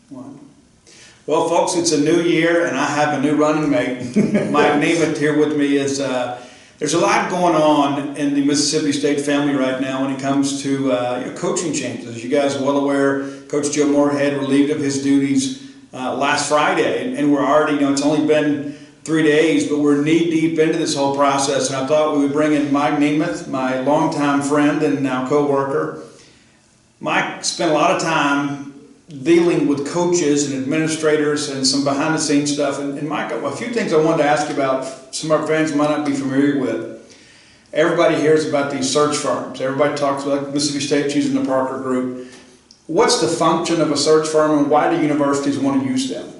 One. Well, folks, it's a new year, and I have a new running mate. Mike Nemeth here with me. There's a lot going on in the Mississippi State family right now when it comes to coaching changes. As you guys are well aware, Coach Joe Moorhead relieved of his duties last Friday, and we're already, it's only been 3 days, but we're knee-deep into this whole process, and I thought we would bring in Mike Nemeth, my longtime friend and now co-worker. Mike spent a lot of time dealing with coaches and administrators and some behind-the-scenes stuff. And Mike, a few things I wanted to ask you about, some of our fans might not be familiar with. Everybody hears about these search firms. Everybody talks about Mississippi State choosing the Parker Group. What's the function of a search firm, and why do universities want to use them?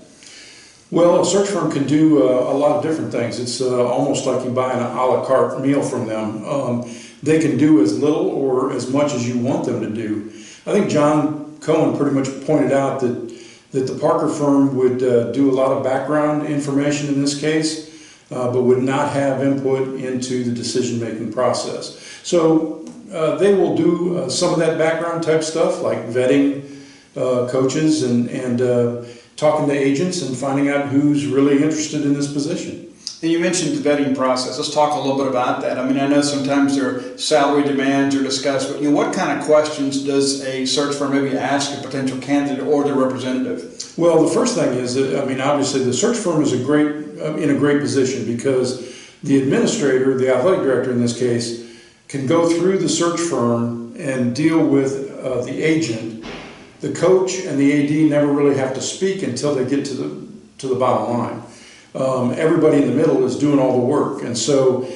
Well, a search firm can do a lot of different things. It's almost like you buy an a la carte meal from them. They can do as little or as much as you want them to do. I think John Cohen pretty much pointed out that the Parker firm would do a lot of background information in this case, but would not have input into the decision-making process. So they will do some of that background type stuff, like vetting coaches and talking to agents and finding out who's really interested in this position. And you mentioned the vetting process. Let's talk a little bit about that. I mean, I know sometimes their salary demands are discussed, but what kind of questions does a search firm maybe ask a potential candidate or their representative? Well, the first thing is that, obviously the search firm is in a great position because the administrator, the athletic director in this case, can go through the search firm and deal with the agent. The coach and the AD never really have to speak until they get to the bottom line. Everybody in the middle is doing all the work, and so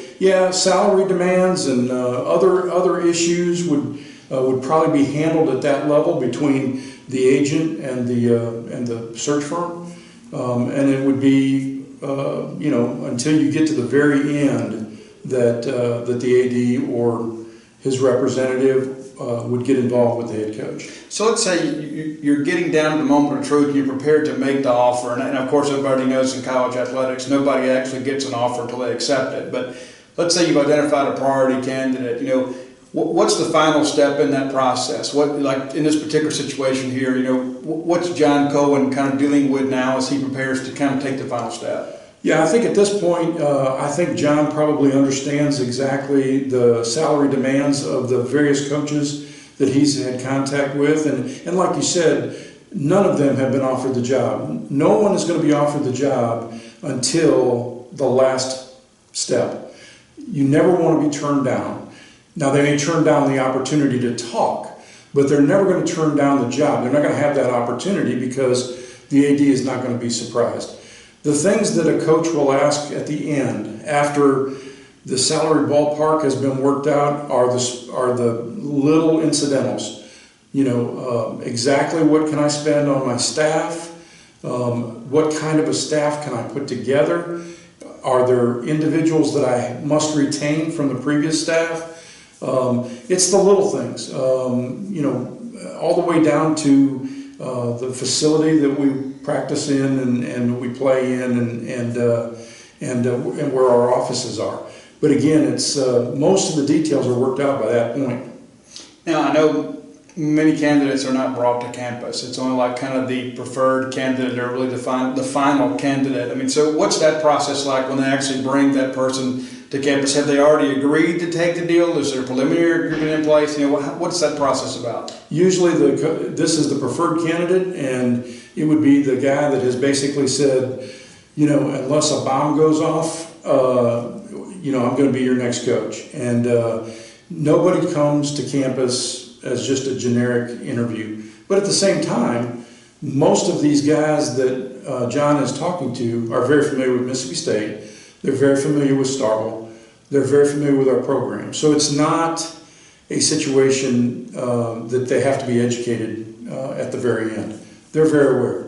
salary demands and other issues would probably be handled at that level between the agent and the search firm, and it would be until you get to the very end that the AD or his representative would get involved with the head coach. So let's say you're getting down to the moment of truth and you're prepared to make the offer. And of course, everybody knows in college athletics, nobody actually gets an offer until they accept it. But let's say you've identified a priority candidate. What's the final step in that process? What, like in this particular situation here, what's John Cohen kind of dealing with now as he prepares to kind of take the final step? Yeah, I think at this point, I think John probably understands exactly the salary demands of the various coaches that he's had contact with. And like you said, none of them have been offered the job. No one is going to be offered the job until the last step. You never want to be turned down. Now, they may turn down the opportunity to talk, but they're never going to turn down the job. They're not going to have that opportunity because the AD is not going to be surprised. The things that a coach will ask at the end, after the salary ballpark has been worked out, are the little incidentals. Exactly what can I spend on my staff? What kind of a staff can I put together? Are there individuals that I must retain from the previous staff? It's the little things, all the way down to the facility that we practice in and we play in and where our offices are. But again, it's most of the details are worked out by that point. Now, I know many candidates are not brought to campus. It's only like kind of the preferred candidate or really the final candidate. So what's that process like when they actually bring that person to campus? Have they already agreed to take the deal? Is there a preliminary agreement in place? What's that process about? Usually this is the preferred candidate, and it would be the guy that has basically said, unless a bomb goes off, I'm going to be your next coach. And nobody comes to campus as just a generic interview. But at the same time, most of these guys that John is talking to are very familiar with Mississippi State. They're very familiar with Starkville. They're very familiar with our program. So it's not a situation that they have to be educated at the very end. They're very aware.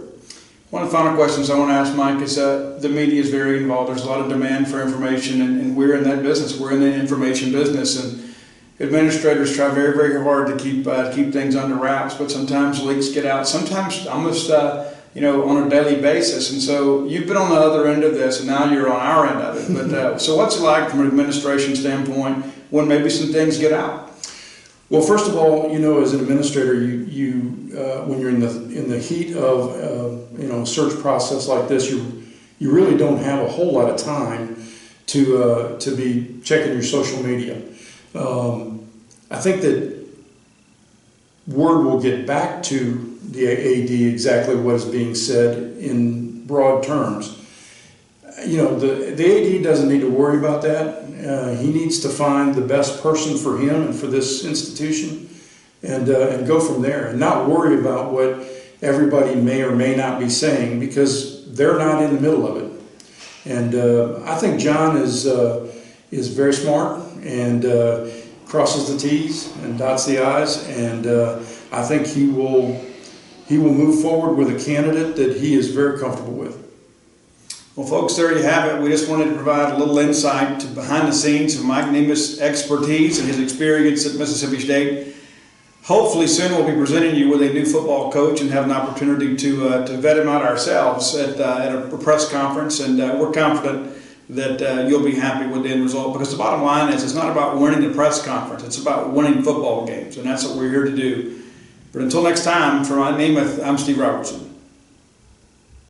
One of the final questions I want to ask Mike is the media is very involved. There's a lot of demand for information, and we're in that business. We're in the information business, and administrators try very, very hard to keep things under wraps, but sometimes leaks get out. Sometimes almost on a daily basis. And so you've been on the other end of this, and now you're on our end of it. But so what's it like from an administration standpoint when maybe some things get out? Well, first of all, as an administrator, when you're in the heat of a search process like this, you really don't have a whole lot of time to be checking your social media. I think that word will get back to the AD exactly what is being said in broad terms. The AD doesn't need to worry about that. He needs to find the best person for him and for this institution, and go from there, and not worry about what everybody may or may not be saying, because they're not in the middle of it. And I think John is very smart and crosses the T's and dots the I's, and I think he will move forward with a candidate that he is very comfortable with. Well, folks, there you have it. We just wanted to provide a little insight to behind the scenes of Mike Nemeth's expertise and his experience at Mississippi State. Hopefully soon we'll be presenting you with a new football coach and have an opportunity to vet him out ourselves at a press conference, and we're confident that you'll be happy with the end result, because the bottom line is it's not about winning the press conference, it's about winning football games, and that's what we're here to do. But until next time, for Nemeth, I'm Steve Robertson.